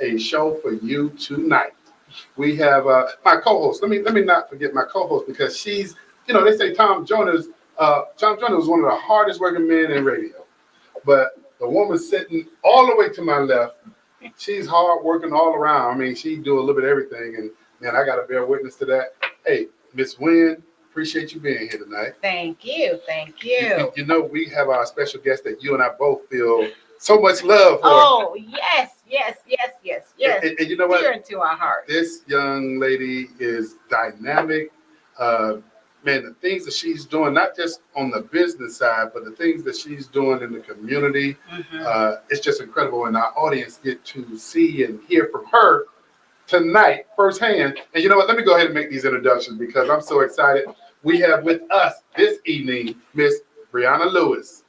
a show for you tonight. We have my co-host. Let me not forget my co-host because she's, they say Tom Jones was one of the hardest working men in radio. But the woman sitting all the way to my left, she's hard working all around. I mean, she do a little bit of everything, and man, I got to bear witness to that. Hey, Miss Wynn, appreciate you being here tonight. Thank you. We have our special guest that you and I both feel so much love for. Oh, yes. And you know what? Dear to our heart. This young lady is dynamic. Man, the things that she's doing, not just on the business side, but the things that she's doing in the community, it's just incredible. And our audience get to see and hear from her tonight firsthand. And you know what? Let me go ahead and make these introductions because I'm so excited. We have with us this evening, Miss Brianna Lewis.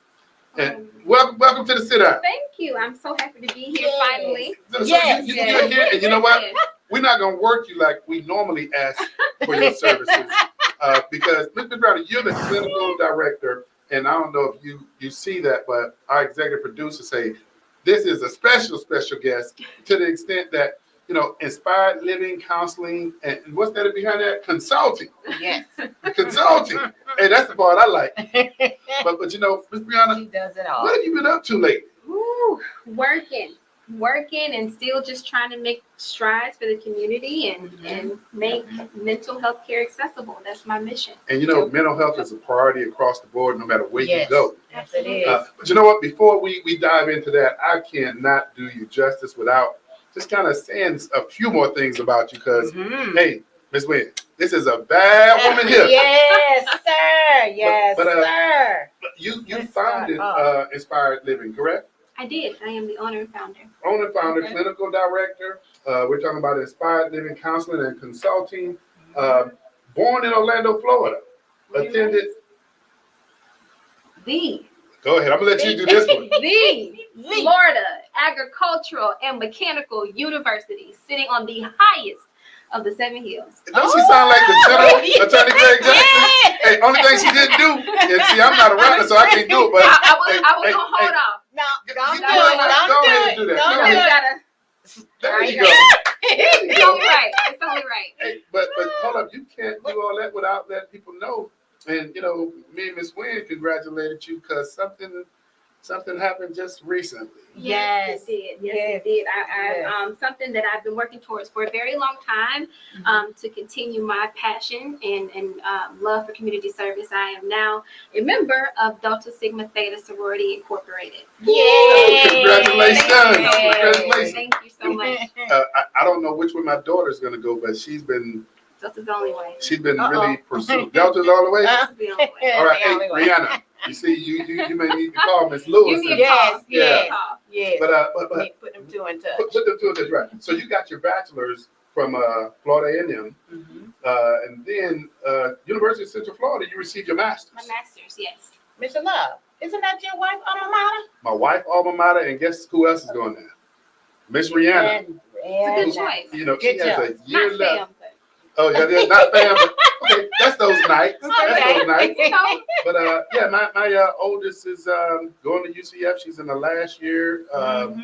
And welcome to the SitDown. Thank you. I'm so happy to be here finally. So you're here, and you know what? We're not going to work you like we normally ask for your services because, Mr. Brianna, you're the clinical director, and I don't know if you see that, but our executive producer say this is a special guest to the extent that, inspired living, counseling, and what's that behind that? Consulting. Yes. Consulting. Hey, that's the part I like. But Ms. Brianna, She does it all. what have you been up to lately? Working and still just trying to make strides for the community and make mental health care accessible. That's my mission. And mental health is a priority across the board, no matter where you go. Yes, it is. But you know what? Before we dive into that, I cannot do you justice without just kind of saying a few more things about you because, hey, Miss Wynn, this is a bad woman here. Yes, sir. Yes, sir. But you founded Inspired Living, correct? I did. I am the owner and founder. Clinical director. We're talking about Inspired Living Counseling and Consulting. Born in Orlando, Florida. Attended. Go ahead. I'm going to let you do this one. The Florida Agricultural and Mechanical University, sitting on the highest of the 7 hills. Don't she sound like the Attorney Greg Jackson? Yes. Hey, only thing she didn't do, and see, I'm not a runner, so I can't do it. But I was going to hold off. No, don't do Don't it. Don't do it. There you go. It's only right. Hey, but hold up, you can't do all that without letting people know. And me and Miss Wynn congratulated you because something happened just recently. Yes, it did. It did. I something that I've been working towards for a very long time, to continue my passion and love for community service. I am now a member of Delta Sigma Theta Sorority Incorporated. Yay! Congratulations! Thank you so much. I don't know which way my daughter's gonna go, but she's been Delta's the only way. She's been really pursued. Delta's all the way. Delta's the only way. All right, hey, Brianna. You see, you may need to call Miss Lewis. Yes. But put them two in touch. Put them two in touch, right? So you got your bachelor's from Florida A&M, and then University of Central Florida. You received your master's. My master's, yes. Mr. Love, isn't that your wife alma mater? My wife alma mater, and guess who else is going there? Miss Rihanna. It's a good choice. She has a year Not left. fam, but Oh yeah, not fam. Okay, that's those nights. Okay. But my oldest is going to UCF. She's in the last year on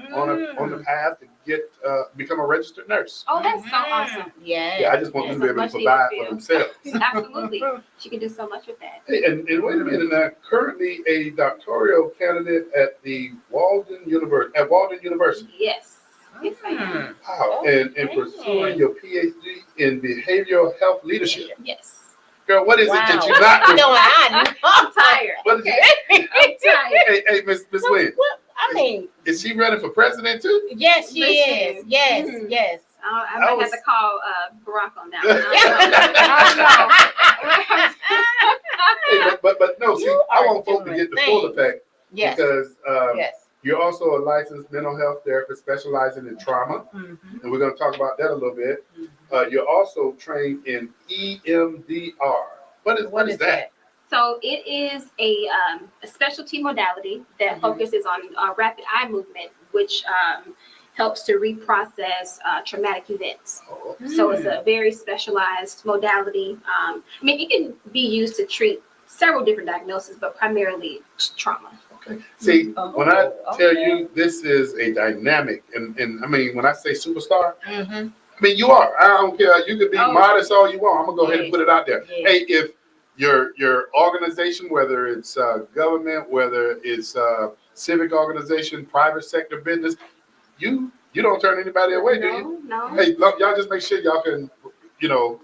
the path to get become a registered nurse. Oh, that's so awesome. Yeah, I just want them to be able to provide for themselves. Absolutely, she can do so much with that. Hey, and wait a minute now. Currently a doctoral candidate at the Walden University. Yes. Yes, I am. Wow, and pursuing your PhD in behavioral health leadership. Yes. Girl, what is it that you're not doing? I'm tired. What is I'm tired. Hey, Miss Wynn. I mean, is she running for president too? yes, she is. Yes, yes. I might have to call Barack on that Hey, but no, see, I want folks to get the full effect because you're also a licensed mental health therapist specializing in trauma, and we're going to talk about that a little bit. You're also trained in EMDR. What is that? So it is a specialty modality that focuses on rapid eye movement, which helps to reprocess traumatic events. So it's a very specialized modality. I mean, it can be used to treat several different diagnoses, but primarily trauma. Okay. See, when I tell okay. you this is a dynamic, and I mean, when I say superstar, Mm-hmm. I mean, you are. I don't care. You can be Oh. modest all you want. I'm gonna go ahead and put it out there. Yes. Hey, if your organization, whether it's government, whether it's civic organization, private sector business, you don't turn anybody away, do you? No. Hey, look, y'all just make sure y'all can,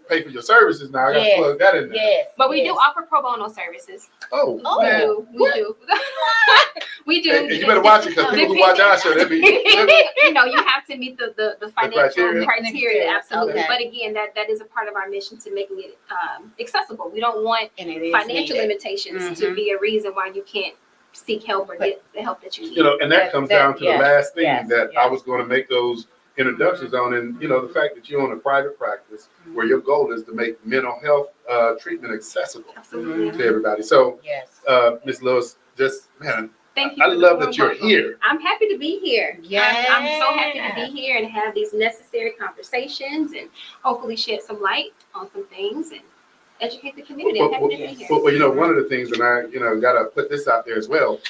pay for your services now. I gotta Yes. plug that in there. Yes. But we yes. do offer pro bono services. Oh, Oh. We man. do. We do. We do. Hey, you better watch it because people who watch our show, they be. You know, you have to meet the financial criteria. criteria, absolutely. Okay. But again, that is a part of our mission to making it accessible. We don't want And it is financial needed. limitations to Mhm. be a reason why you can't seek help or get the help that you need. And that comes down to the yes, last thing yes, that yes. I was going to make those introductions on, and the fact that you own a private practice where your goal is to make mental health treatment accessible Absolutely. to everybody. So, Yes. Ms. Lewis, just man, Thank you. I for the love warm that you're welcome. here. I'm happy to be here. Yes. I'm so happy to be here and have these necessary conversations and hopefully shed some light on some things and educate the community. I'm happy to be here. Well, one of the things, and I, got to put this out there as well.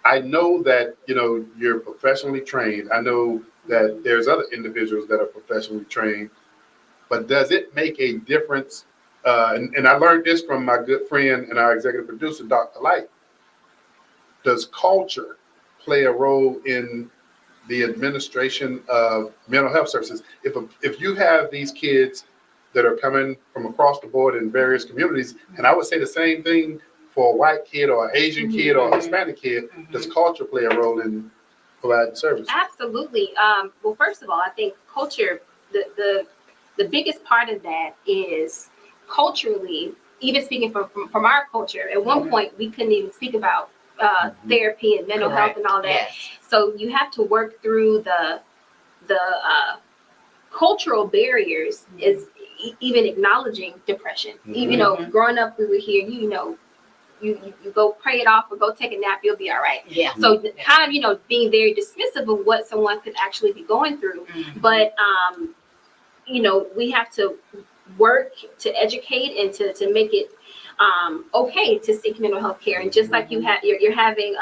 I know that, you're professionally trained. I know that there's other individuals that are professionally trained, but does it make a difference? And I learned this from my good friend and our executive producer, Dr. Light. Does culture play a role in the administration of mental health services? If you have these kids that are coming from across the board in various communities, and I would say the same thing for a white kid or an Asian kid or a Hispanic kid, does culture play a role in providing service? Absolutely. Well, first of all, I think culture, the biggest part of that is culturally, even speaking from our culture, at one point we couldn't even speak about therapy and mental health and all that. Yes. So you have to work through the cultural barriers is even acknowledging depression. Even though growing up we would hear, you go pray it off or go take a nap, you'll be all right. Yeah. So kind of, being very dismissive of what someone could actually be going through. But, we have to work to educate and to make it okay to seek mental health care. And just like you're having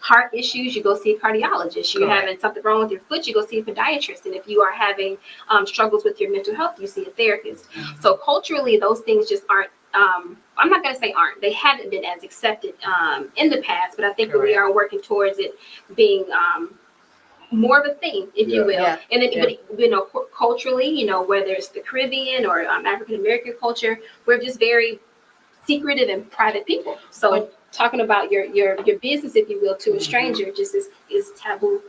heart issues, you go see a cardiologist. You're having something wrong with your foot, you go see a podiatrist. And if you are having struggles with your mental health, you see a therapist. So culturally, those things just aren't, I'm not going to say aren't, they haven't been as accepted in the past, but I think we are working towards it being more of a thing, if you will. Yeah. And then, but, culturally, whether it's the Caribbean or African American culture, we're just very secretive and private people. So talking about your business, if you will, to a stranger just is taboo.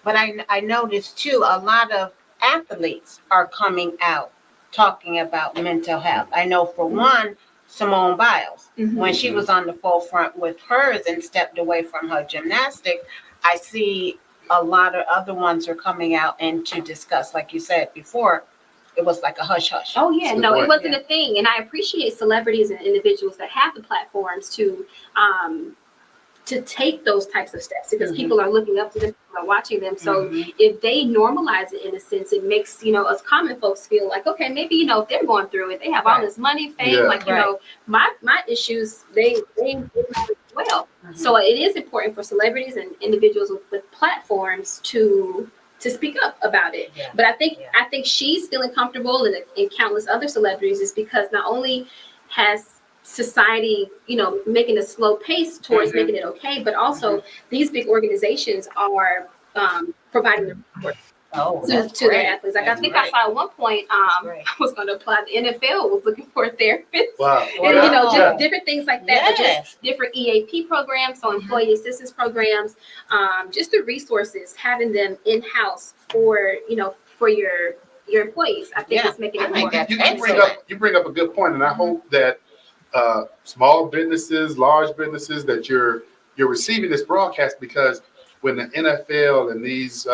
But I noticed too, a lot of athletes are coming out talking about mental health. I know for one, Simone Biles, when she was on the forefront with hers and stepped away from her gymnastics, I see a lot of other ones are coming out and to discuss, like you said before, it was like a hush hush. Oh yeah, no, point. it wasn't a thing. And I appreciate celebrities and individuals that have the platforms to take those types of steps because people are looking up to them, people are watching them. So if they normalize it in a sense, it makes, us common folks feel like, okay, maybe, if they're going through it, they have all this money, fame, my issues, they well. So it is important for celebrities and individuals with platforms to speak up about it. But I think she's feeling comfortable, and countless other celebrities, is because not only has society, making a slow pace towards making it okay, but also these big organizations are providing the support to their athletes. Like I think I saw at one point, I was going to apply. The NFL was looking for a therapist. Wow. And just different things like that, but Yes. just different EAP programs, so employee assistance programs, just the resources, having them in house for your employees. I think it's making it more. You bring up a good point, and I hope that small businesses, large businesses, that you're receiving this broadcast, because when the NFL and these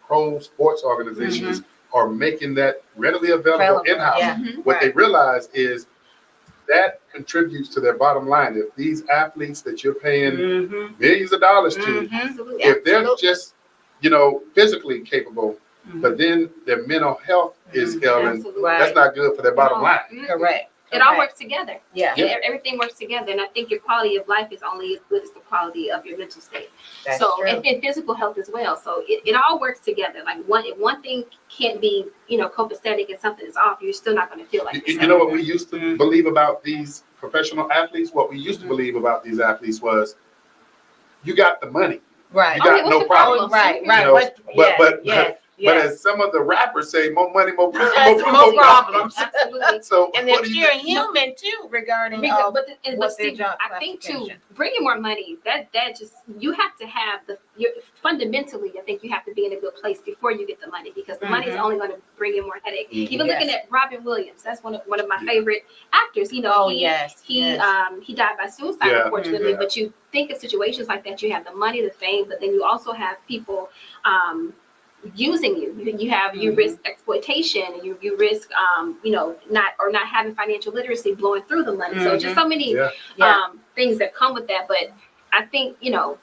pro sports organizations are making that readily available in-house, what they realize is that contributes to their bottom line. If these athletes that you're paying millions of dollars to, if they're just, physically capable, but then their mental health is ailing, that's not good for their bottom line. Correct. It all works together. Yeah. Everything works together. And I think your quality of life is only as good as the quality of your mental state. That's so true. And physical health as well. So it all works together. Like if one thing can't be, copacetic and something is off, you're still not going to feel like You know what we used to believe about these professional athletes? What we used to believe about these athletes was, you got the money. Right. You got no problem. Right. But as some of the rappers say, more money, more problems. Absolutely. So and they're still human too, regarding but Steve, I think too, bringing more money, that just, you have to have fundamentally, I think you have to be in a good place before you get the money, because the money is only going to bring in more headache. Even looking at Robin Williams, that's one of my favorite actors. He died by suicide, unfortunately. But you think of situations like that, you have the money, the fame, but then you also have people using you. You risk exploitation, and you risk not having financial literacy, blowing through the money. So just so many things that come with that. But I think you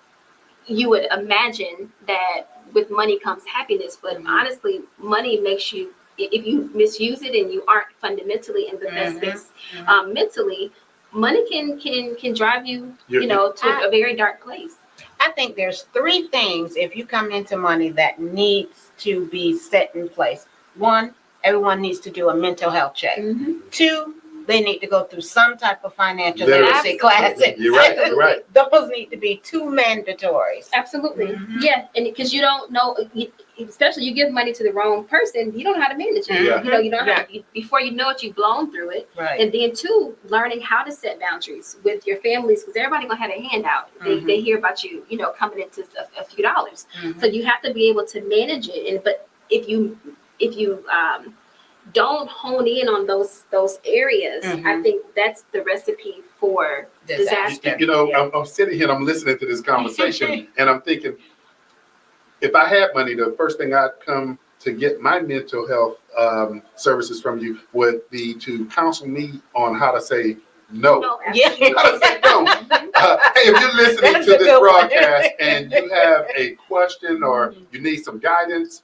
would imagine that with money comes happiness, but honestly, money makes you, if you misuse it and you aren't fundamentally in the best space mentally, money can drive you to a very dark place. I think there's 3 things, if you come into money, that needs to be set in place. 1, everyone needs to do a mental health check. 2, they need to go through some type of financial literacy classes. You're right. Those need to be 2 mandatories. Absolutely. Yeah, and because you don't know, especially you give money to the wrong person, you don't know how to manage it. You don't have to, before you know it, you've blown through it. Right. And then 2, learning how to set boundaries with your families, because everybody gonna have a handout. They hear about you, coming into a few dollars. So you have to be able to manage it. But if you don't hone in on those areas, I think that's the recipe for disaster. I'm sitting here and I'm listening to this conversation and I'm thinking, if I had money, the first thing I'd come to get my mental health services from you would be to counsel me on how to say no. How to say no. Hey, if you're listening to this broadcast and you have a question or you need some guidance,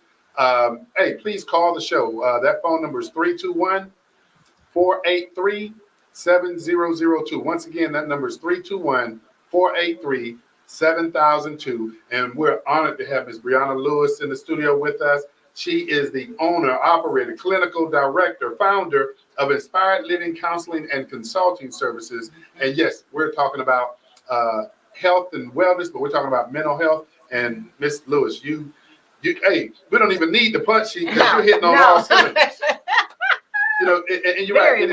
hey, please call the show. That phone number is 321-483-7002. Once again, that number is 321-483-7002. And we're honored to have Ms. Brianna Lewis in the studio with us. She is the owner, operator, clinical director, founder of Inspired Living Counseling and Consulting Services. And yes, we're talking about health and wellness, but we're talking about mental health. And Ms. Lewis, hey, we don't even need the punch sheet because you're hitting on all cylinders. And you're right.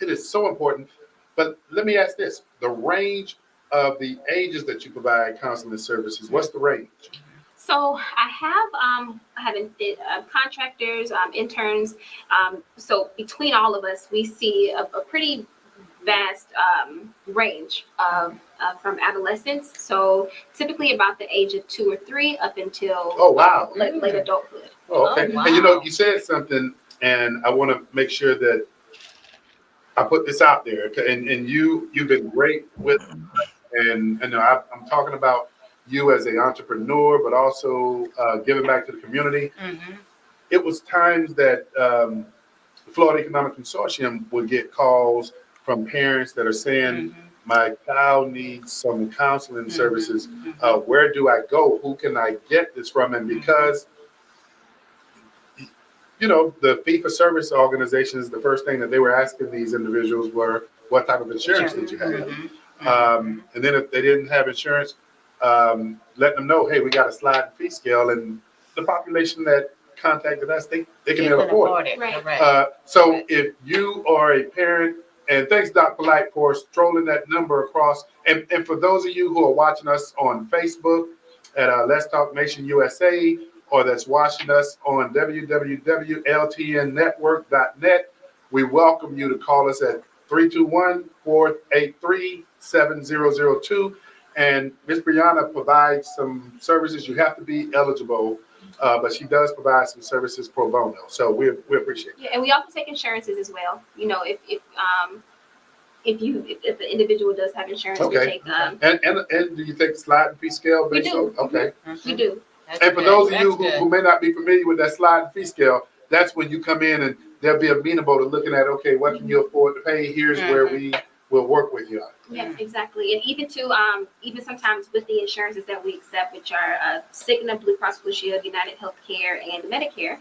It is so important. But let me ask this: the range of the ages that you provide counseling services. What's the range? So I have contractors, interns. So between all of us, we see a pretty vast range of from adolescence. So typically about the age of 2 or 3 up until late adulthood. Oh, okay. Wow. And you said something, and I want to make sure that I put this out there. And you've been great with, and I'm talking about you as an entrepreneur, but also giving back to the community. It was times that the Florida Economic Consortium would get calls from parents that are saying, my child needs some counseling services. Where do I go? Who can I get this from? And because, the fee-for-service organizations, the first thing that they were asking these individuals were, what type of insurance did you have? And then if they didn't have insurance, let them know, hey, we got a sliding fee scale. And the population that contacted us, they can afford it. Right. So if you are a parent, and thanks, Dr. Polite, for strolling that number across. And for those of you who are watching us on Facebook at Let's Talk Nation USA, or that's watching us on www.ltnnetwork.net, we welcome you to call us at 321-483-7002. And Ms. Brianna provides some services. You have to be eligible, but she does provide some services pro bono. So we appreciate it. Yeah, and we also take insurances as well. If the individual does have insurance, we take and do you take the sliding fee scale? We do. Okay. We do. And for those of you who may not be familiar with that sliding fee scale, that's when you come in and they'll be amenable to looking at, okay, what can you afford to pay? Here's where we will work with you on. Yeah, exactly. And even even sometimes with the insurances that we accept, which are Cigna, Blue Cross Blue Shield, United Healthcare, and Medicare,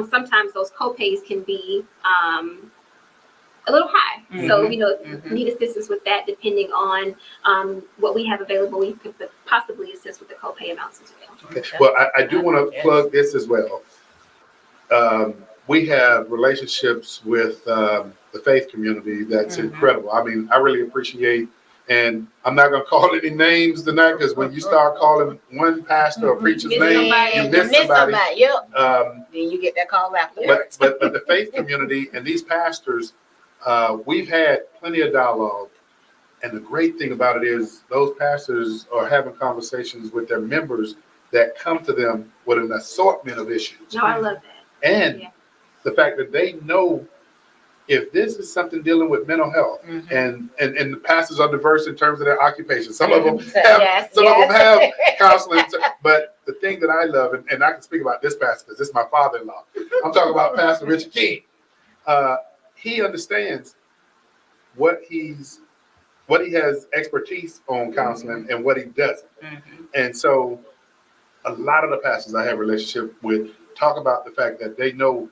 sometimes those co-pays can be a little high. So, need assistance with that depending on what we have available. We could possibly assist with the co-pay amounts as well. Okay. Well, I do want to plug this as well. We have relationships with the faith community that's incredible. I mean, I really appreciate, and I'm not going to call any names tonight because when you start calling one pastor or preacher's name, you miss somebody. Yep. Then you get that call afterwards. But the faith community and these pastors, we've had plenty of dialogue. And the great thing about it is those pastors are having conversations with their members that come to them with an assortment of issues. No, I love that. And the fact that they know if this is something dealing with mental health, and the pastors are diverse in terms of their occupation. Some of them have, some of them have counseling. But the thing that I love, and I can speak about this pastor because this is my father-in-law. I'm talking about Pastor Richard King. He understands what he has expertise on counseling and what he doesn't. And so a lot of the pastors I have a relationship with talk about the fact that they know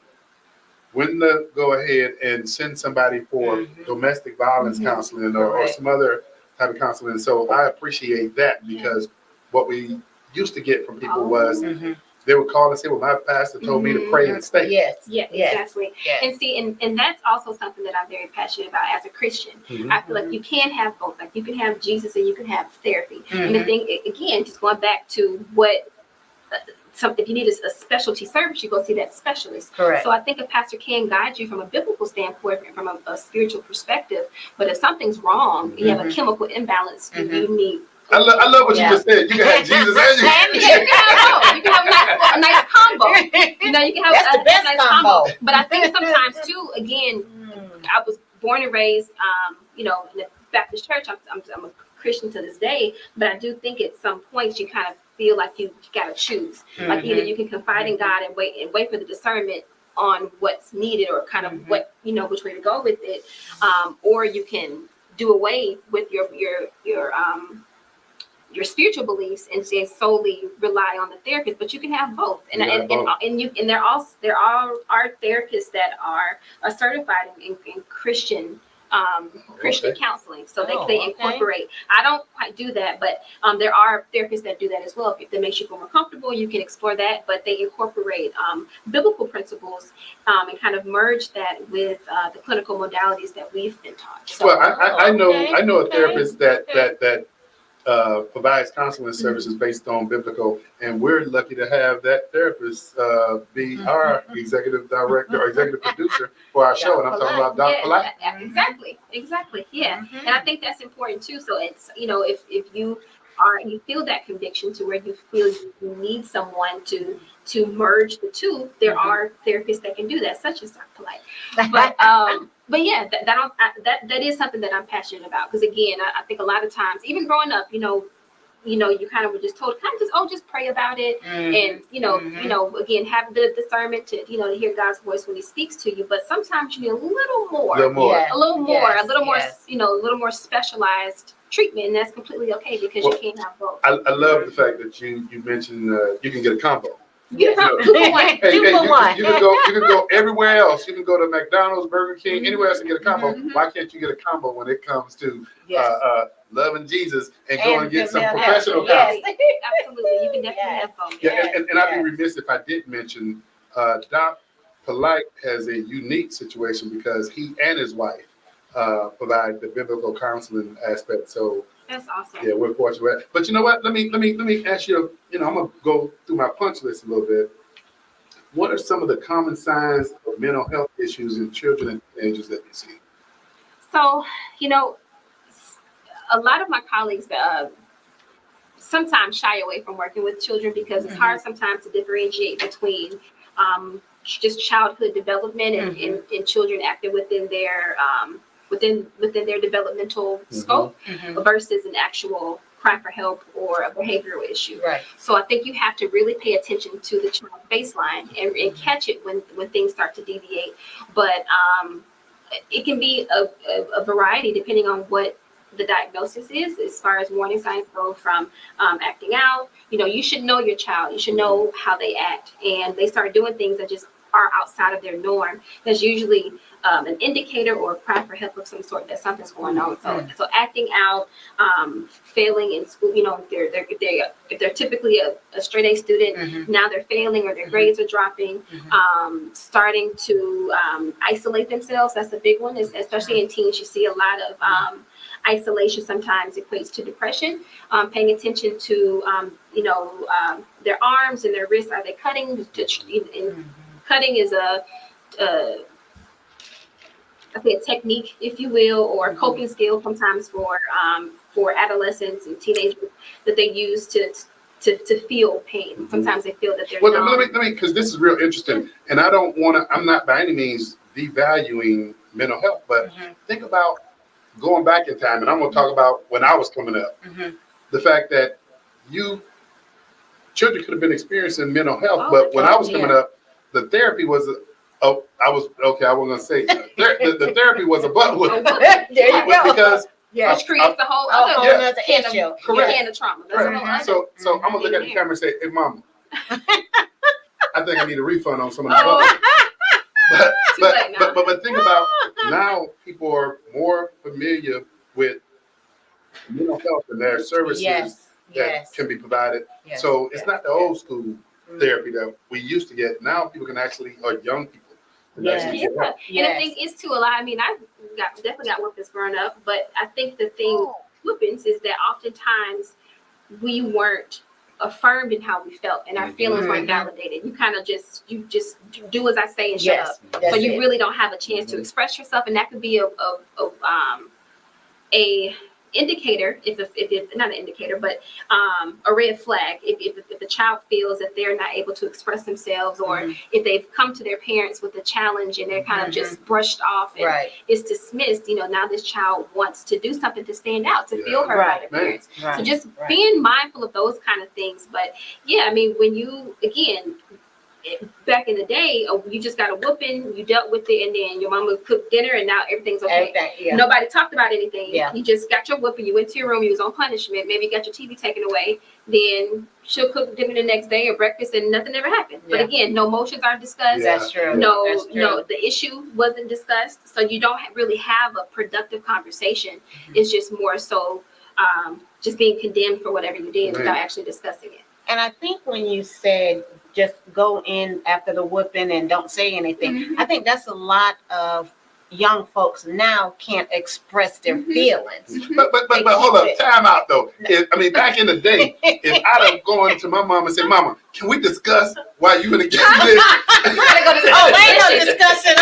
when to go ahead and send somebody for domestic violence counseling or some other type of counseling. And so I appreciate that because what we used to get from people was they would call and say, well, my pastor told me to pray and stay. Yes. Exactly. Yes. And see, and that's also something that I'm very passionate about as a Christian. I feel like you can have both. Like you can have Jesus and you can have therapy. And the thing, again, just going back to what if you need a specialty service, you go see that specialist. Correct. So I think a pastor can guide you from a biblical standpoint, from a spiritual perspective. But if something's wrong, you have a chemical imbalance, you need. I love what you just said. You can have Jesus and you can have both. You can have a nice combo. You can have That's a nice combo. But I think sometimes too, again, I was born and raised, in the Baptist church. I'm a Christian to this day, but I do think at some points you kind of feel like you got to choose. Like either you can confide in God and wait for the discernment on what's needed or kind of what which way to go with it, or you can do away with your spiritual beliefs and say solely rely on the therapist. But you can have both, and there are therapists that are certified in Christian. Christian counseling, so they incorporate. I don't quite do that, but there are therapists that do that as well. If that makes you feel more comfortable, you can explore that. But they incorporate biblical principles and kind of merge that with the clinical modalities that we've been taught. So, well, I know a therapist that provides counseling services based on biblical, and we're lucky to have that therapist be our executive director or executive producer for our show. And I'm talking about Dr. Polite. Exactly. Yeah. And I think that's important too. So it's, if you feel that conviction to where you feel you need someone to merge the two, there are therapists that can do that, such as Dr. Polite. But yeah, that is something that I'm passionate about. Because again, I think a lot of times, even growing up, you kind of were just told, just pray about it, and again, have the discernment to hear God's voice when He speaks to you. But sometimes you need a little more, a little more specialized treatment, and that's completely okay because you can't have both. I love the fact that you mentioned you can get a combo. Yes. You can go everywhere else. You can go to McDonald's, Burger King, anywhere else and get a combo. Why can't you get a combo when it comes to loving Jesus and go and get some professional counseling? Absolutely, you can definitely have both. And I'd be remiss if I didn't mention Doc Polite has a unique situation because he and his wife provide the biblical counseling aspect. So that's awesome. Yeah, we're fortunate. But you know what? Let me ask you. I'm gonna go through my punch list a little bit. What are some of the common signs of mental health issues in children and teenagers that you see? So, a lot of my colleagues sometimes shy away from working with children because it's hard sometimes to differentiate between just childhood development and children acting within their within their developmental scope versus an actual cry for help or a behavioral issue. Right. So I think you have to really pay attention to the child's baseline and catch it when things start to deviate. But it can be a variety depending on what the diagnosis is, as far as warning signs go, from acting out. You should know your child. You should know how they act, and they start doing things that just are outside of their norm. There's usually an indicator or a cry for help of some sort that something's going on. So acting out, failing in school. If they're typically a straight A student, now they're failing or their grades are dropping. Starting to isolate themselves. That's a big one, especially in teens. You see a lot of isolation sometimes equates to depression. Paying attention to their arms and their wrists. Are they cutting? Cutting is a technique, if you will, or a coping skill sometimes for adolescents and teenagers that they use to feel pain. Sometimes they feel that they're let me, because this is real interesting, and I'm not by any means devaluing mental health, but think about going back in time, and I'm going to talk about when I was coming up, the fact that children could have been experiencing mental health, but when I was coming up, the therapy was I wasn't going to say the therapy was a butt whip. There you go. Because which creates a whole other issue. Can of trauma. So I'm gonna look at the camera and say, "Hey, Mama, I think I need a refund on some of the butt." But think about now, people are more familiar with mental health and their services that can be provided. So it's not the old school therapy that we used to get. Now people can actually, or young people. And I think it's too a lot. I mean, I definitely got whoopings growing up, but I think the thing whoopings is that oftentimes we weren't affirmed in how we felt, and our feelings weren't validated. You kind of just do as I say and shut up. So you really don't have a chance to express yourself, and that could be a indicator, if not an indicator, but a red flag if the child feels that they're not able to express themselves, or if they've come to their parents with a challenge and they're kind of just brushed off and it's dismissed. Now this child wants to do something to stand out, to feel heard by their parents. So just being mindful of those kind of things. But I mean, when you back in the day, you just got a whooping, you dealt with it, and then your mama cooked dinner, and now everything's okay. Nobody talked about anything. You just got your whooping, you went to your room, you was on punishment, maybe you got your TV taken away, then she'll cook dinner the next day or breakfast, and nothing ever happened. But again, no emotions are discussed. That's true. No, the issue wasn't discussed, so you don't really have a productive conversation. It's just more so just being condemned for whatever you did without actually discussing it. And I think when you said just go in after the whooping and don't say anything, I think that's a lot of young folks now can't express their feelings. But hold up, time out though. Back in the day, if I'd have gone to my mom and said, "Mama, can we discuss why you in the game?" Ain't no discussing.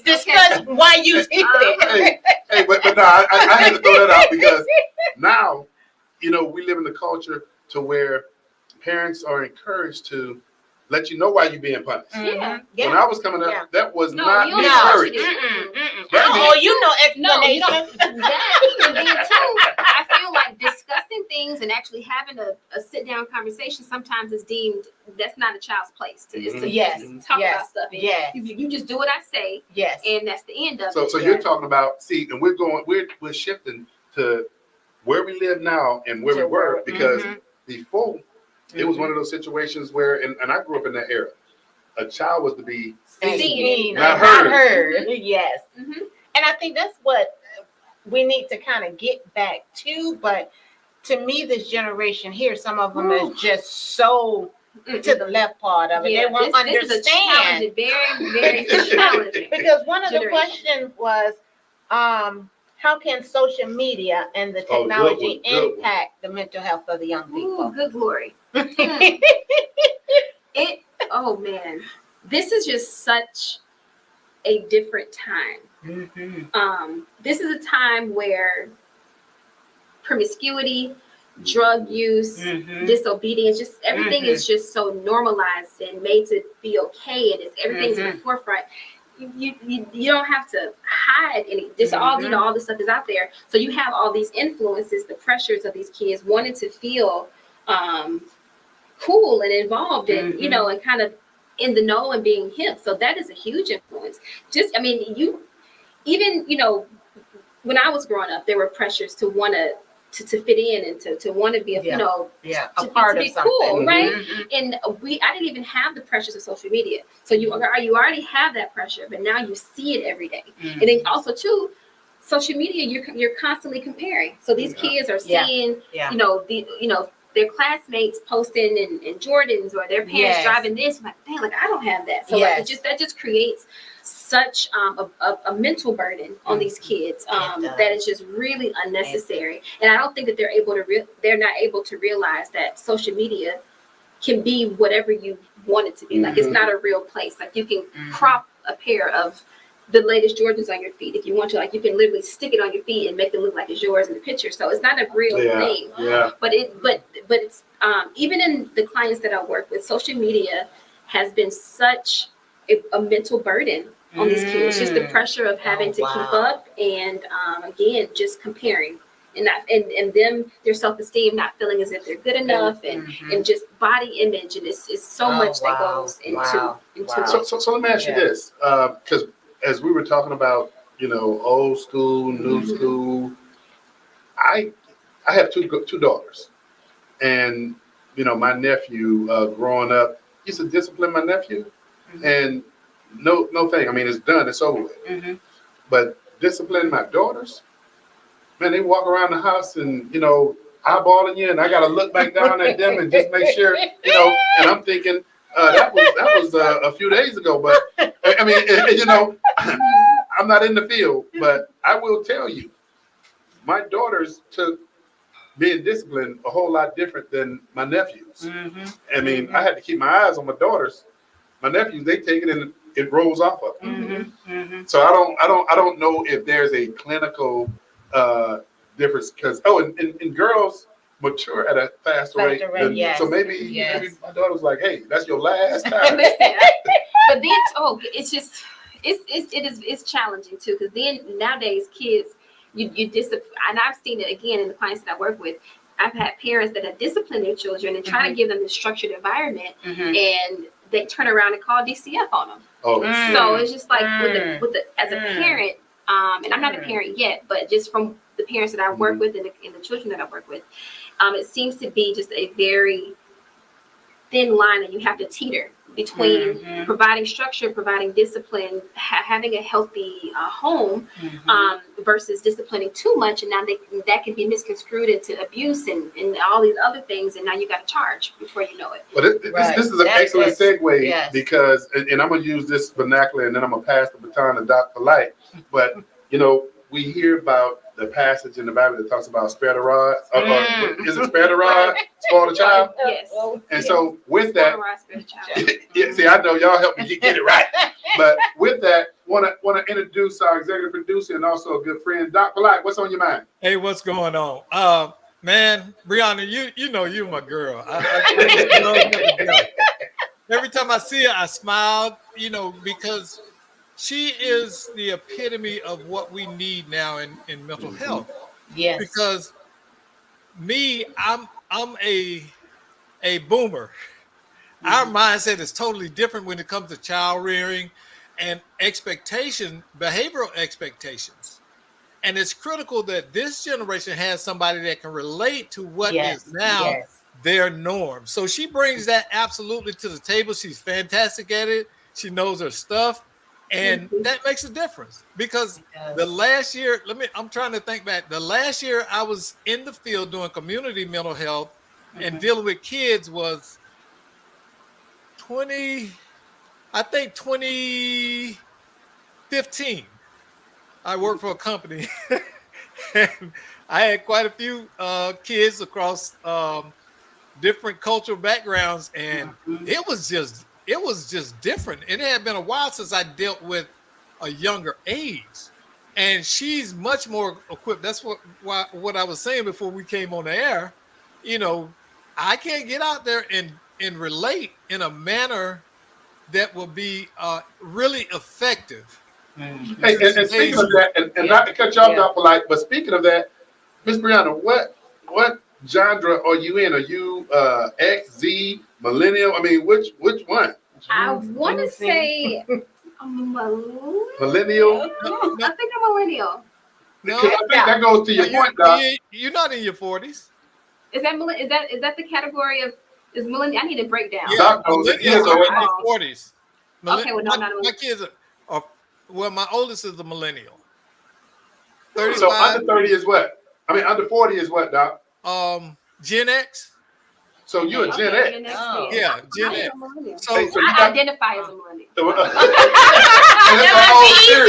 Discuss why you did it. But no, I had to throw that out because now, we live in the culture to where parents are encouraged to let you know why you're being punished. When I was coming up, that was not encouraged. Explanation. And then too, I feel like discussing things and actually having a sit-down conversation sometimes is deemed that's not a child's place to just talk about stuff. You just do what I say, and that's the end of it. So you're talking about, and we're shifting to where we live now and where we were, because before it was one of those situations where, and I grew up in that era, a child was to be seen, not heard. Yes. And I think that's what we need to kind of get back to. But to me, this generation here, some of them is just so to the left part of it. They won't understand. This is a challenge, very, very challenging. Because one of the questions was, how can social media and the technology impact the mental health of the young people? Ooh, good glory. Oh man, this is just such a different time. This is a time where promiscuity, drug use, disobedience, just everything is just so normalized and made to be okay, and everything's in the forefront. you don't have to hide any. Just all all this stuff is out there. So you have all these influences, the pressures of these kids wanting to feel cool and involved, and and kind of in the know and being hip. So that is a huge influence. Just, I mean, even when I was growing up, there were pressures to want to fit in and to want to be a a part of something, cool, right? And I didn't even have the pressures of social media. So you already have that pressure, but now you see it every day. And then also too, social media, you're constantly comparing. So these kids are seeing their classmates posting in Jordans, or their parents driving this. Like, dang, like I don't have that. So like that just creates such a mental burden on these kids that is just really unnecessary. And I don't think that they're not able to realize that social media can be whatever you want it to be. Like, it's not a real place. Like, you can crop a pair of the latest Jordans on your feet if you want to. Like, you can literally stick it on your feet and make them look like it's yours in the picture. So it's not a real thing. But it's even in the clients that I work with, social media has been such a mental burden on these kids. Just the pressure of having to keep up, and again, just comparing, and them, their self-esteem not feeling as if they're good enough, and just body image, and it's so much that goes into it. So let me ask you this, because as we were talking about, old school, new school, I have two daughters, and my nephew growing up used to discipline my nephew, and no thing. I mean, it's done. It's over with. But discipline my daughters, man, they walk around the house and eyeballing you, and I got to look back down at them and just make sure, and I'm thinking that was a few days ago. But I mean, I'm not in the field, but I will tell you, my daughters took being disciplined a whole lot different than my nephews. I mean, I had to keep my eyes on my daughters. My nephews, they take it and it rolls off of them. So I don't know if there's a clinical difference, because and girls mature at a faster rate. So maybe my daughter was like, "Hey, that's your last time." But then it's just it's challenging too, because then nowadays kids, you discipline, and I've seen it again in the clients that I work with. I've had parents that have disciplined their children and try to give them this structured environment, and they turn around and call DCF on them. So it's just like with the as a parent, and I'm not a parent yet, but just from the parents that I work with and the children that I work with, it seems to be just a very thin line that you have to teeter between providing structure, providing discipline, having a healthy home, versus disciplining too much, and now that can be misconstrued into abuse and all these other things, and now you got to charge before you know it. Well, this is an excellent segue, because, and I'm going to use this vernacular, and then I'm going to pass the baton to Dr. Light. But we hear about the passage in the Bible that talks about spare the rod. Is it spare the rod, spoil the child? Yes. And so with that, see, I know y'all help me get it right. But with that, want to introduce our executive producer and also a good friend, Dr. Light. What's on your mind? Hey, what's going on? Man, Brianna, you're my girl. I every time I see her, I smile, because she is the epitome of what we need now in mental health. Yes. Because I'm a boomer. Our mindset is totally different when it comes to child rearing and behavioral expectations. And it's critical that this generation has somebody that can relate to what is now their norm. So she brings that absolutely to the table. She's fantastic at it. She knows her stuff. And that makes a difference, because the last year, I'm trying to think back. The last year I was in the field doing community mental health and dealing with kids was 2015. I worked for a company and I had quite a few kids across different cultural backgrounds, and it was just different. It had been a while since I dealt with a younger age, and she's much more equipped. That's what I was saying before we came on the air. I can't get out there and relate in a manner that will be really effective. Hey, and speaking of that, and not to cut y'all off, but speaking of that, Miss Brianna, what genre are you in? Are you X, Z, millennial? I mean, which one? I want to say a millennial. Millennial? I think I'm millennial. Because I think that goes to your point, Doc. You're not in your 40s. Is that the category of is millennial? I need a breakdown. Yeah, Doc knows it. He is millennials are in already. their 40s. Okay, well, no, not My kids are, well, my oldest is a millennial. 35. So under 30 is what? I mean, under 40 is what, Doc? Gen X. So you're a Gen X. Oh. Yeah, Gen X. So Hey, so you I got, identify as a millennial. and that's that old spirit.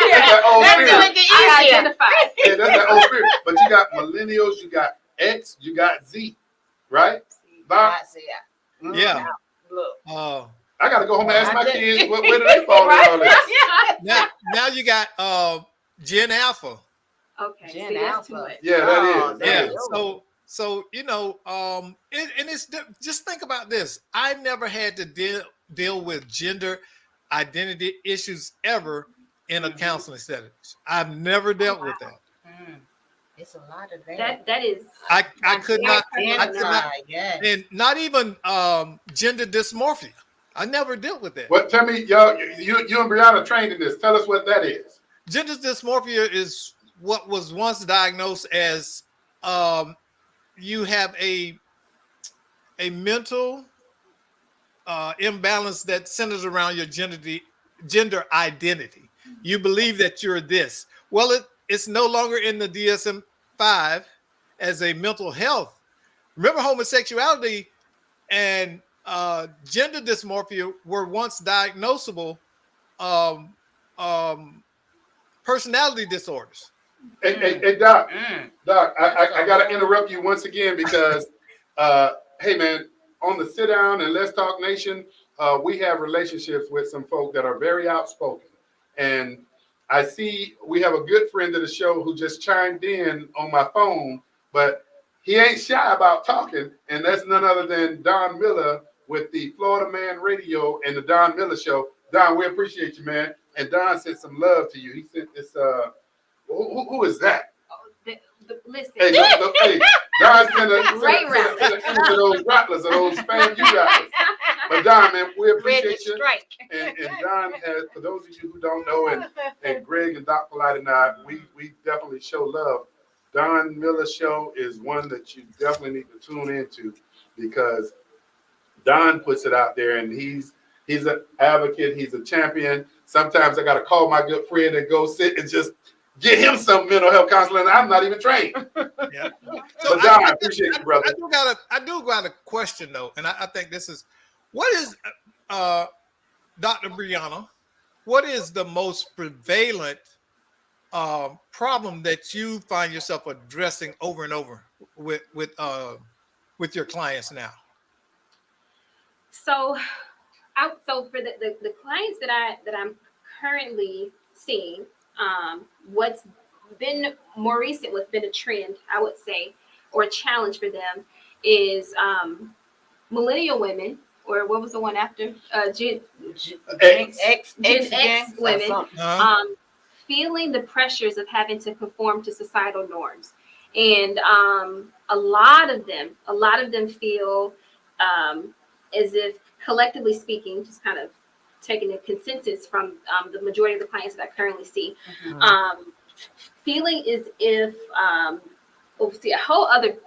That's that old Let's do spirit. it I easier. identify. Yeah, that's that old spirit. But you got millennials, you got X, you got Z, right? Doc? yeah. Look. I got to go home and ask my I did- kids where do they fall in all this. Now you got Gen Alpha. Okay, Gen see, that's too Alpha. much. Yeah, that Yeah. is. So you know, and it's just think about this. I never had to deal with gender identity issues ever in a counseling setting. I've never dealt with that. It's a lot of that. That is. I could not, Yes. and not even gender dysmorphia. I never dealt with that. What? Tell me, y'all. You and Brianna trained in this. Tell us what that is. Gender dysmorphia is what was once diagnosed as you have a mental imbalance that centers around your gender identity. You believe that you're this. Well, it's no longer in the DSM-5 as a mental health. Remember, homosexuality and gender dysmorphia were once diagnosable personality disorders. Hey, Doc. Doc, I got to interrupt you once again because, hey, man, on the Sit Down and Let's Talk Nation, we have relationships with some folk that are very outspoken. And I see we have a good friend of the show who just chimed in on my phone, but he ain't shy about talking. And that's none other than Don Miller with the Florida Man Radio and the Don Miller Show. Don, we appreciate you, man. And Don sent some love to you. He sent this, who is that? Listen. Hey, hey, Don sent an image of those rattlers, of those spam you rattlers. But Don, man, we appreciate you. And Don has, for those of you who don't know, and Greg and Dr. Light and I, we definitely show love. Don Miller Show is one that you definitely need to tune into because Don puts it out there, and he's an advocate. He's a champion. Sometimes I got to call my good friend and go sit and just get him some mental health counseling. I'm not even trained. Yeah. So Don, I appreciate you, brother. I do got a question though, and I think this is what is Dr. Brianna, what is the most prevalent problem that you find yourself addressing over and over with your clients now? So for the clients that I'm currently seeing, what's been more recent, what's been a trend, I would say, or a challenge for them is millennial women, or what was the one after? Gen X women, feeling the pressures of having to conform to societal norms. And a lot of them feel as if, collectively speaking, just kind of taking a consensus from the majority of the clients that I currently see, feeling as if, a whole other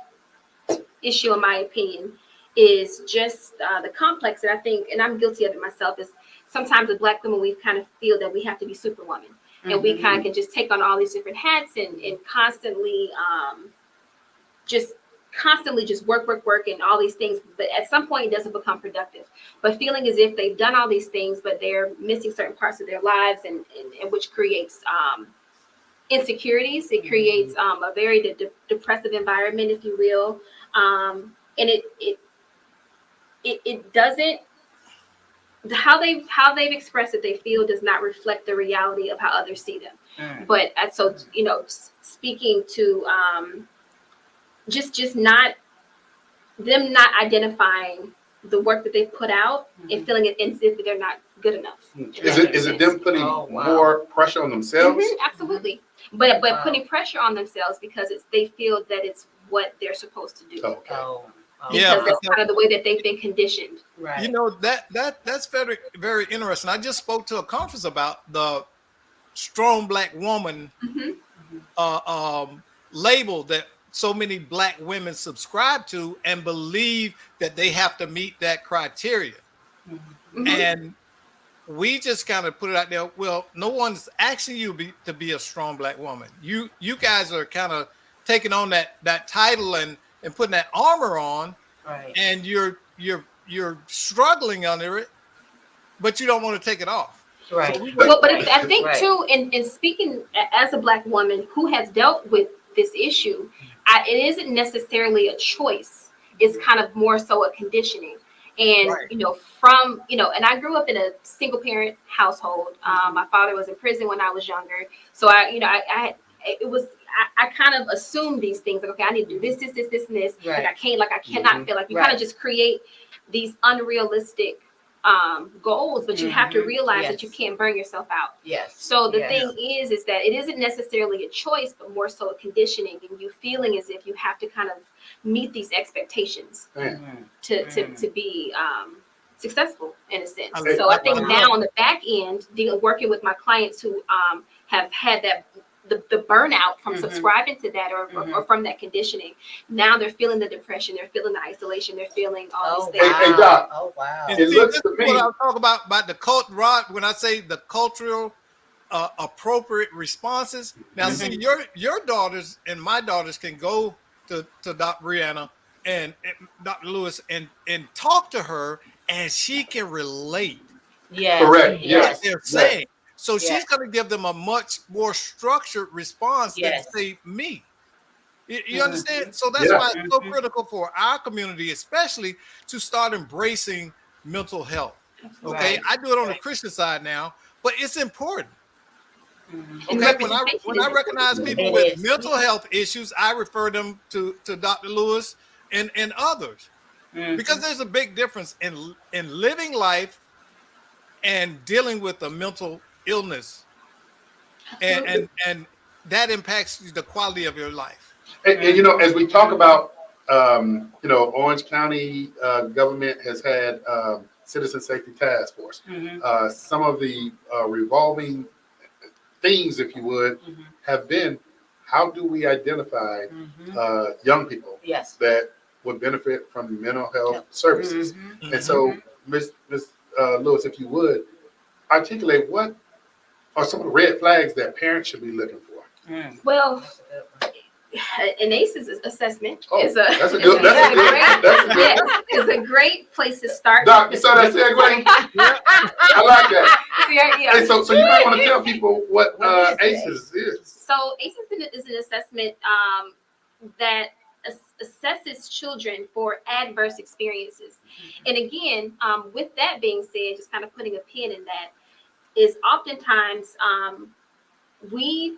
issue, in my opinion, is just the complex that I think, and I'm guilty of it myself, is sometimes with Black women, we kind of feel that we have to be superwoman. And we kind of can just take on all these different hats and constantly just work and all these things, but at some point it doesn't become productive. But feeling as if they've done all these things, but they're missing certain parts of their lives, and which creates insecurities. It creates a very depressive environment, if you will, and it doesn't. How they've expressed that they feel does not reflect the reality of how others see them. But so speaking to just not them not identifying the work that they put out and feeling it as if they're not good enough. Is it them putting more pressure on themselves? Absolutely. But putting pressure on themselves because they feel that it's what they're supposed to do. Okay. Because that's kind of the way that they've been conditioned. Right. You know, that's very, very interesting. I just spoke to a conference about the strong Black woman label that so many Black women subscribe to and believe that they have to meet that criteria. And we just kind of put it out there. Well, no one's asking you to be a strong Black woman. You guys are kind of taking on that title and putting that armor on, Right. and you're struggling under it, but you don't want to take it off. Right. So But I think too, in speaking as a Black woman who has dealt with this issue, it isn't necessarily a choice. It's kind of more so a conditioning. And, and I grew up in a single parent household. My father was in prison when I was younger. So I kind of assumed these things like, okay, I need to do this, and this. Right. I cannot feel like you kind of just create these unrealistic goals, but you have to realize that you can't burn yourself out. Yes. So the thing is that it isn't necessarily a choice, but more so a conditioning, and you feeling as if you have to kind of meet these expectations to be successful in a sense. So I think now on the back end, working with my clients who have had the burnout from subscribing to that or from that conditioning, now they're feeling the depression, they're feeling the isolation, they're feeling all these things. Hey, Doc. Oh wow. And It see, looks this to is me- what I'll talk about the cult, Rod. When I say the cultural appropriate responses. Now, see, your daughters and my daughters can go to Dr. Brianna and Dr. Lewis and talk to her, and she can relate. Yes. Correct. What Yes. they're saying. So Yes. she's going to give them a much more structured response Yes. than say me. You understand? So that's why it's so critical for our community, especially to start embracing mental health. Okay, Right. I do it on the Christian side now, but it's important. And Okay, when I representation is recognize important. people It with is. mental health issues, I refer them to Dr. Lewis and others, because there's a big difference in living life and dealing with a mental illness, and that impacts the quality of your life. And as we talk about, Orange County government has had Citizen Safety Task Force. Some of the revolving themes, if you would, have been, how do we identify young people Yes. that would benefit from mental health services? And so, Ms. Lewis, if you would, articulate what are some of the red flags that parents should be looking for? Well, an ACEs assessment is that's a great place to start. Doc, you saw that segue? I like that. Yeah. Hey, so you might want to tell people what ACEs is. So ACEs is an assessment that assesses children for adverse experiences. And again, with that being said, just kind of putting a pin in that, is oftentimes we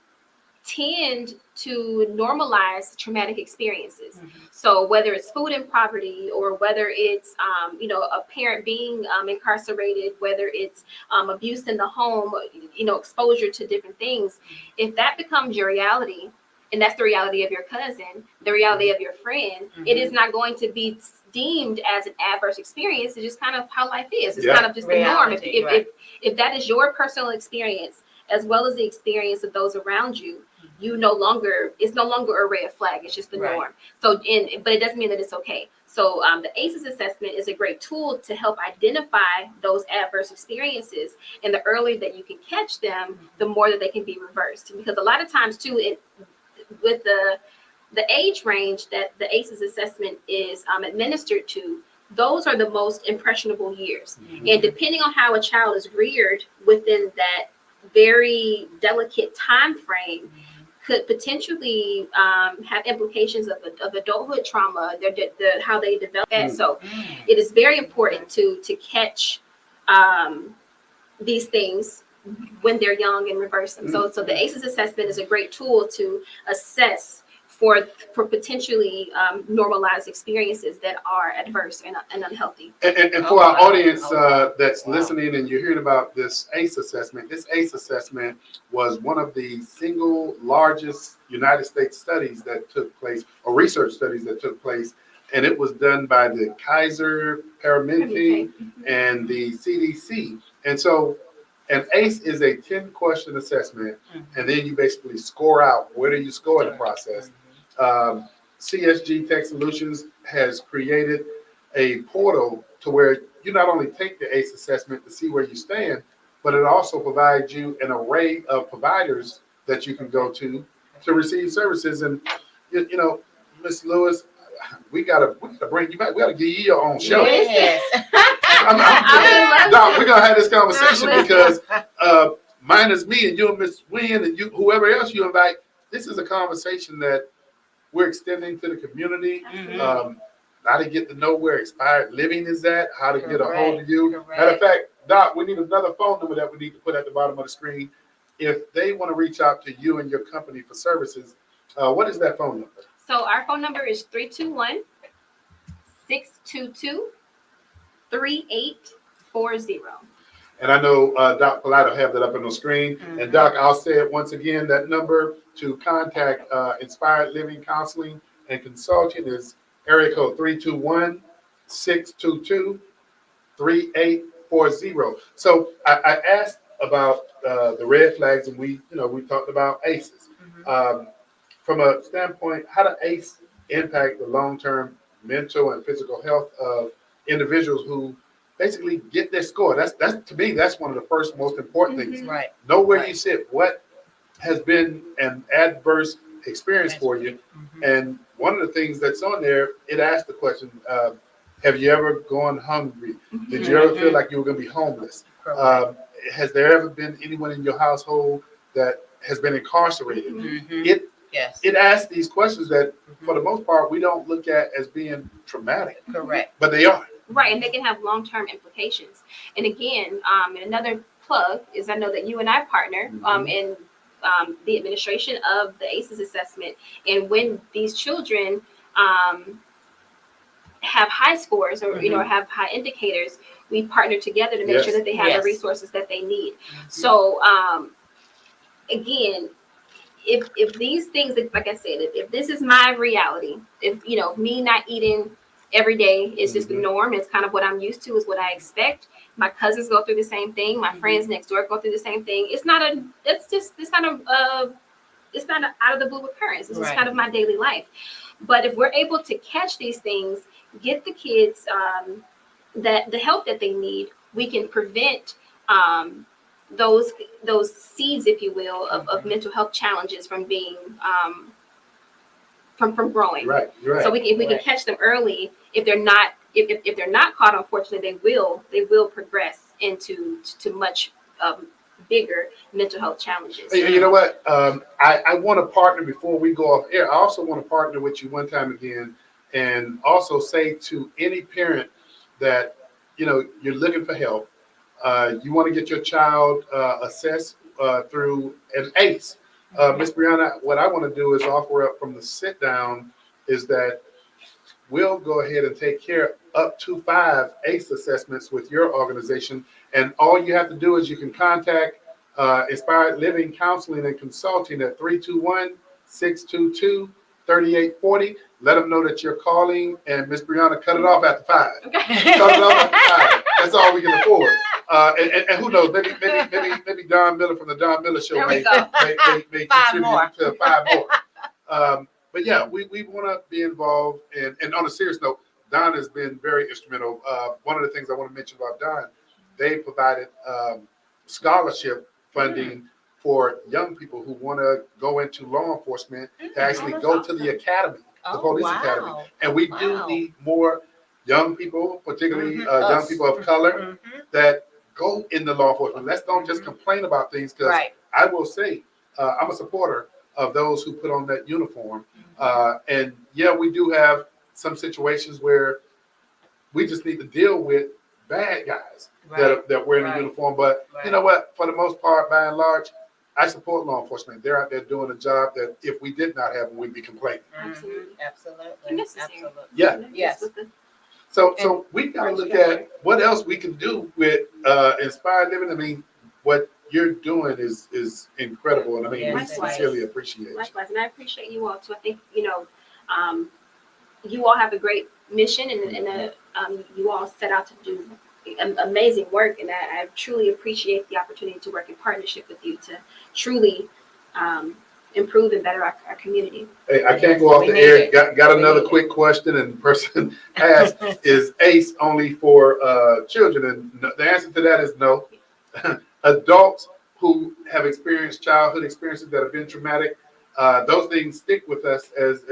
tend to normalize traumatic experiences. So whether it's food and poverty, or whether it's a parent being incarcerated, whether it's abuse in the home, exposure to different things, if that becomes your reality, and that's the reality of your cousin, the reality of your friend, it is not going to be deemed as an adverse experience. It's just kind of how life is. It's kind of just the norm. If that is your personal experience, as well as the experience of those around you, it's no longer a red flag. It's just the norm. So, but it doesn't mean that it's okay. So the ACEs assessment is a great tool to help identify those adverse experiences, and the earlier that you can catch them, the more that they can be reversed. Because a lot of times too, with the age range that the ACEs assessment is administered to, those are the most impressionable years. And depending on how a child is reared within that very delicate time frame, could potentially have implications of adulthood trauma, how they develop that. So it is very important to catch these things when they're young and reverse them. So the ACEs assessment is a great tool to assess for potentially normalized experiences that are adverse and unhealthy. And for our audience that's listening and you're hearing about this ACE assessment, this ACE assessment was one of the single largest United States studies that took place, or research studies that took place, and it was done by the Kaiser Permanente and the CDC. And so an ACE is a 10-question assessment, and then you basically score out where do you score in the process. CSG Tech Solutions has created a portal to where you not only take the ACE assessment to see where you stand, but it also provides you an array of providers that you can go to receive services. And you know, Miss Lewis, we gotta bring you back. We gotta give you your own show. Yes. Doc, we're gonna have this conversation because minus me and you and Miss Wynn and you, whoever else you invite, this is a conversation that we're extending to the community. How to get to know where expired living is at, how to get a hold of you. Matter of fact, Doc, we need another phone number that we need to put at the bottom of the screen. If they want to reach out to you and your company for services, what is that phone number? So our phone number is 321-622-3840. And I know Doc Polite will have that up on the screen. And Doc, I'll say it once again, that number to contact Inspired Living Counseling and Consulting is area code 321-622-3840. So I asked about the red flags, and we talked about ACEs. From a standpoint, how does ACE impact the long-term mental and physical health of individuals who basically get their score? That's to me, that's one of the first most important things. Right. Know where you sit. What has been an adverse experience for you? And one of the things that's on there, it asks the question, have you ever gone hungry? Did you ever feel like you were going to be homeless? Has there ever been anyone in your household that has been incarcerated? It asks these questions that, for the most part, we don't look at as being traumatic. Correct. But they are. Right, and they can have long-term implications. And again, and another plug is I know that you and I partner in the administration of the ACEs assessment. And when these children have high scores or have high indicators, we partner together to make sure that they have the resources that they need. So again, if these things, like I said, if this is my reality, if me not eating every day is just the norm, it's kind of what I'm used to, is what I expect. My cousins go through the same thing. My friends next door go through the same thing. It's not an out of the blue occurrence. It's just kind of my daily life. But if we're able to catch these things, get the kids the help that they need, we can prevent those seeds, if you will, of mental health challenges from being from growing. Right. So if we can catch them early, if they're not caught, unfortunately, they will progress into much bigger mental health challenges. You know what? I want to partner before we go off air. I also want to partner with you one time again, and also say to any parent that you're looking for help. You want to get your child assessed through an ACE. Miss Brianna, what I want to do is offer up from the SitDown is that we'll go ahead and take care up to 5 ACE assessments with your organization. And all you have to do is you can contact Inspired Living Counseling and Consulting at 321-622-3840. Let them know that you're calling, and Miss Brianna, cut it off after 5. Okay. Cut it off after 5. That's all we can afford. And who knows? Maybe Don Miller from the Don Miller Show may contribute to 5 more. But yeah, we want to be involved. And on a serious note, Don has been very instrumental. One of the things I want to mention about Don, they provided scholarship funding for young people who want to go into law enforcement to actually go to the academy, the police academy. And we do need more young people, particularly young people of color, that go into law enforcement. Let's don't just complain about things, because I will say I'm a supporter of those who put on that uniform. And yeah, we do have some situations where we just need to deal with bad guys that wear the uniform. But you know what? For the most part, by and large, I support law enforcement. They're out there doing a job that if we did not have them, we'd be complaining. Absolutely. Absolutely. Necessary. Absolutely. Yeah. Yes. So we gotta look at what else we can do with inspired living. I mean, what you're doing is incredible, and I mean, we Yes, it sincerely is. appreciate you. Likewise, and I appreciate you all too. I think you all have a great mission, and you all set out to do amazing work, and I truly appreciate the opportunity to work in partnership with you to truly improve and better our community. Hey, I can't go off the air. Got another quick question, and the person asked, "Is ACE only for children?" And the answer to that is no. Adults who have experienced childhood experiences that have been traumatic, those things stick with us, as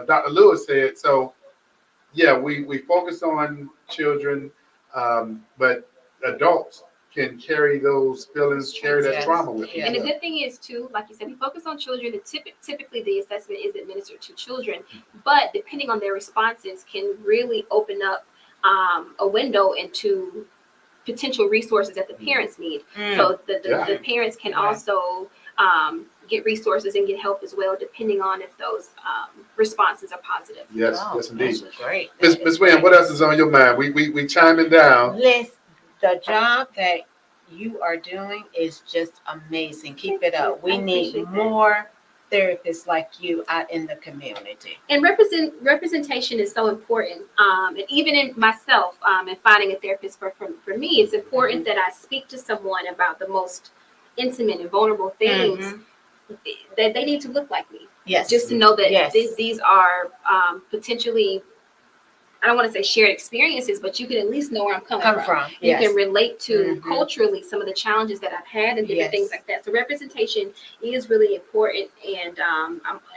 Dr. Lewis said. So, yeah, we focus on children, but adults can carry those feelings, carry that trauma with them. And the good thing is too, like you said, we focus on children, and typically the assessment is administered to children, but depending on their responses can really open up a window into potential resources that the parents need. So the parents can also get resources and get help as well, depending on if those responses are positive. Yes, yes, indeed. That's great. Ms. Williams, what else is on your mind? We chiming down. Liz, the job that you are doing is just amazing. Keep it up. We need more therapists like you out in the community. And representation is so important. And even in myself, and finding a therapist for me, it's important that I speak to someone about the most intimate and vulnerable things that they need to look like me. Yes. Just to know that these are potentially, I don't want to say shared experiences, but you can at least know where I'm coming from. You can relate to culturally some of the challenges that I've had and different things like that. So representation is really important. And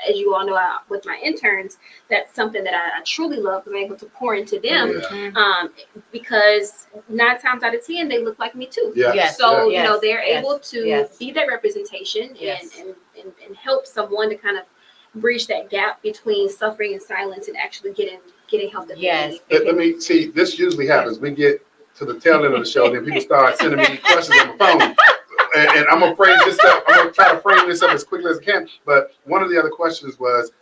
as you all know, with my interns, that's something that I truly love, because I'm able to pour into them. Because 9 times out of 10, they look like me too. So, you know, they're able to be that representation and help someone to kind of bridge that gap between suffering and silence and actually getting help that they need. Let me see, this usually happens. We get to the tail end of the show, then people start sending me questions on the phone. And I'm gonna frame this up. I'm gonna try to frame this up as quickly as I can. But one of the other questions was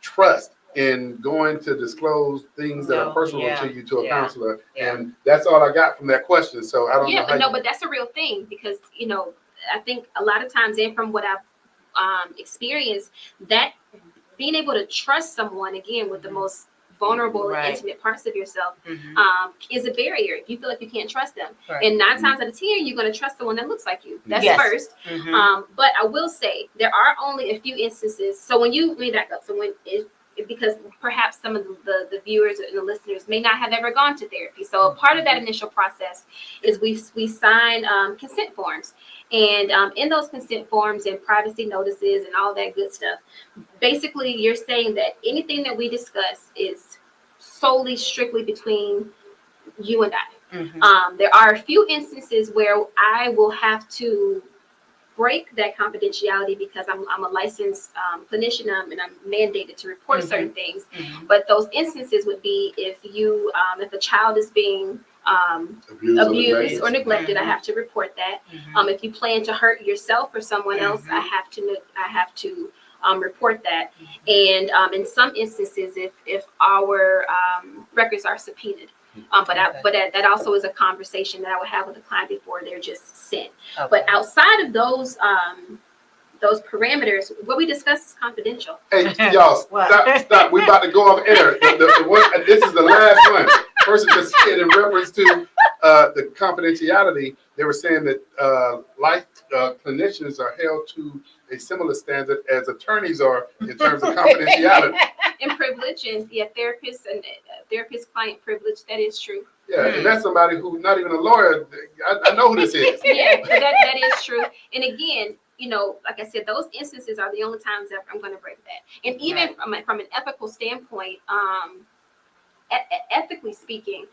trust in going to disclose things that are personal to you to a counselor. And that's all I got from that question. So I don't know. But that's a real thing, because, you know, I think a lot of times, and from what I've experienced, that being able to trust someone, again, with the most vulnerable and intimate parts of yourself, is a barrier. If you feel like you can't trust them, and 9 times out of 10, you're going to trust someone that looks like you. That's first. But I will say there are only a few instances. So when you read that up, so when because perhaps some of the viewers and the listeners may not have ever gone to therapy. So a part of that initial process is we sign consent forms. And in those consent forms and privacy notices and all that good stuff, basically you're saying that anything that we discuss is solely strictly between you and I. There are a few instances where I will have to break that confidentiality because I'm a licensed clinician, and I'm mandated to report certain things. But those instances would be if a child is being abused or neglected, I have to report that. If you plan to hurt yourself or someone else, I have to report that. And in some instances, if our records are subpoenaed. But that also is a conversation that I would have with a client before they're just sent. But outside of those parameters, what we discuss is confidential. Hey, y'all, stop. We about to go off air. This is the last one. Person just said in reference to the confidentiality, they were saying that clinicians are held to a similar standard as attorneys are in terms of confidentiality. And privilege, and therapist client privilege, that is true. Yeah, and that's somebody who's not even a lawyer. I know who this is. Yeah, that is true. And again, you know, like I said, those instances are the only times that I'm going to break that. And even from an ethical standpoint, ethically speaking,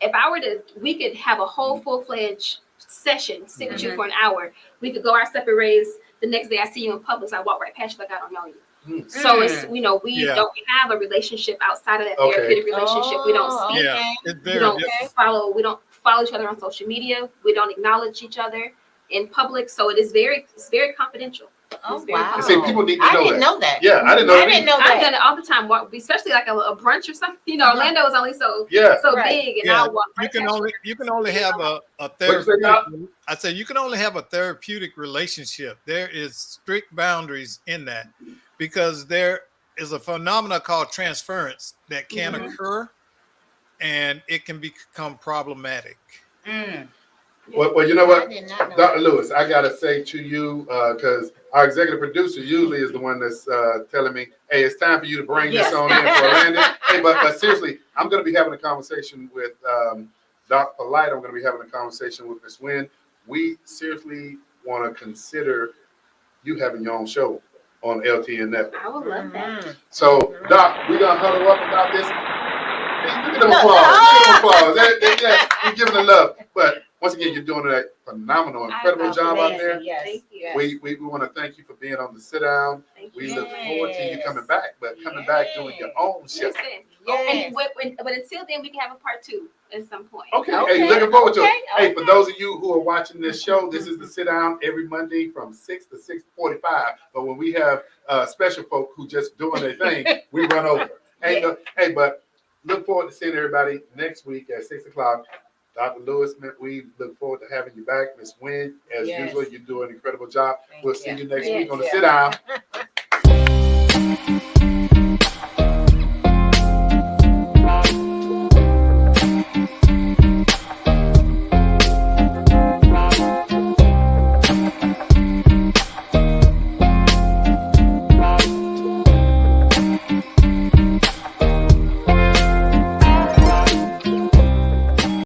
if I were to, we could have a whole full-fledged session, sit with you for an hour. We could go our separate ways. The next day I see you in public, so I walk right past you like I don't know you. So it's, you know, we don't have a relationship outside of that therapeutic relationship. We don't speak. We don't follow each other on social media. We don't acknowledge each other. in public, so it's very confidential. Oh, It's very wow. And see, people need to know I didn't that. know that. Yeah, I didn't know. I didn't know I've done that. it all the time, especially like a brunch or something. You know, Orlando is only so Yeah. Right. big, and Yeah, I'll walk you right can past only it. you can only have a What'd you say, therapeutic. Doc? I say you can only have a therapeutic relationship. There is strict boundaries in that because there is a phenomena called transference that can Mhm. occur, and it can become problematic. Mm. Well, you know I what, did not know Dr. that. Lewis, I gotta say to you, because our executive producer usually is the one that's telling me, "Hey, it's time for you to bring Yes. this on in for Orlando." Hey, but seriously, I'm gonna be having a conversation with Dr. Light. I'm gonna be having a conversation with Ms. Wynn. We seriously want to consider you having your own show on LTN Network. I would love that. Mhm. So, Doc, we're gonna huddle up about this. Hey, give them applause. Give them applause. Yeah, we're giving the love. But once again, you're doing a phenomenal, incredible job out there. Yes. Thank you. Yes. We want to thank you for being on the sit down. Thank We you. look forward to you Yes. coming back, but coming back doing your own show. Listen. Yes. But until then, we can have a part 2 at some point. Okay. Okay, Hey, looking forward to it. okay, Hey, for okay. those of you who are watching this show, this is the sit down every Monday from 6 to 6:45. But when we have special folk who just doing their thing, we run over. Hey, Yeah. hey, but look forward to seeing everybody next week at 6 o'clock. Dr. Lewis, we look forward to having you back. Ms. Wynn, as Yes. usual, you do an incredible job. Thank We'll you. see you next Yes. week on the Yeah. sit down.